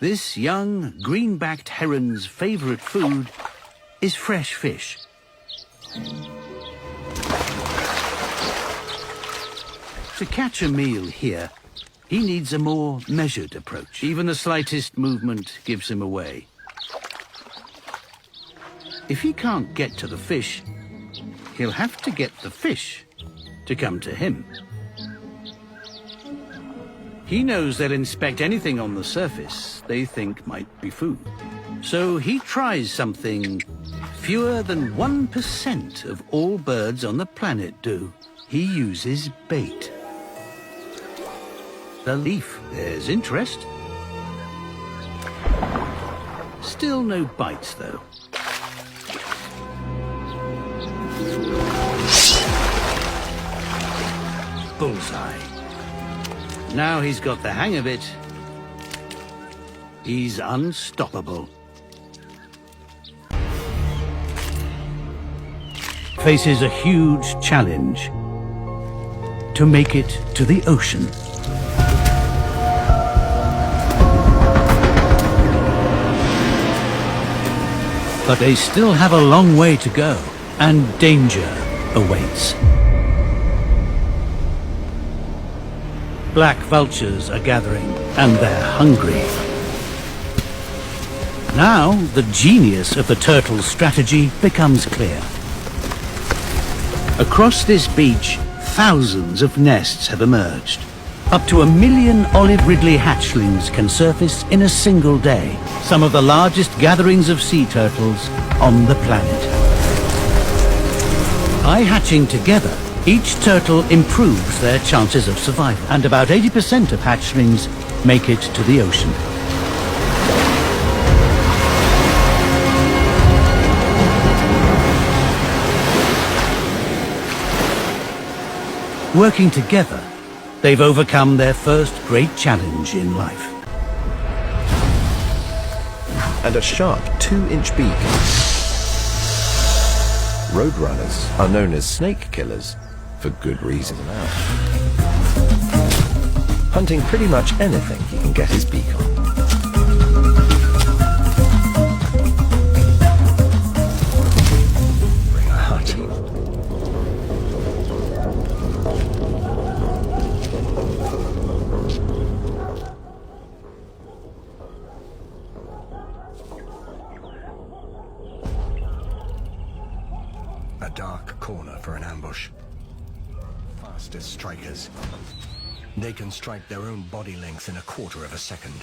This young, green-backed heron's favorite food is fresh fish. To catch a meal here, he needs a more measured approach. Even the slightest movement gives him away. If he can't get to the fish, he'll have to get the fish to come to him. He knows they'll inspect anything on the surface they think might be food. So he tries something fewer than 1% of all birds on the planet do. He uses bait. The leaf, there's interest. Still no bites, though. Bullseye. Now he's got the hang of it, he's unstoppable. Faces a huge challenge to make it to the ocean. But they still have a long way to go, and danger awaits. Black vultures are gathering, and they're hungry. Now, the genius of the turtle's strategy becomes clear. Across this beach, thousands of nests have emerged. Up to 1 million olive ridley hatchlings can surface in a single day, some of the largest gatherings of sea turtles on the planet. By hatching together, each turtle improves their chances of survival, and about 80% of hatchlings make it to the ocean. Working together, they've overcome their first great challenge in life. And a sharp 2-inch beak. Roadrunners are known as snake killers for good reason now. Hunting pretty much anything he can get his beak on. Bring a hut. A dark corner for an ambush. Fastest strikers. They can strike their own body length in 1/4 of a second.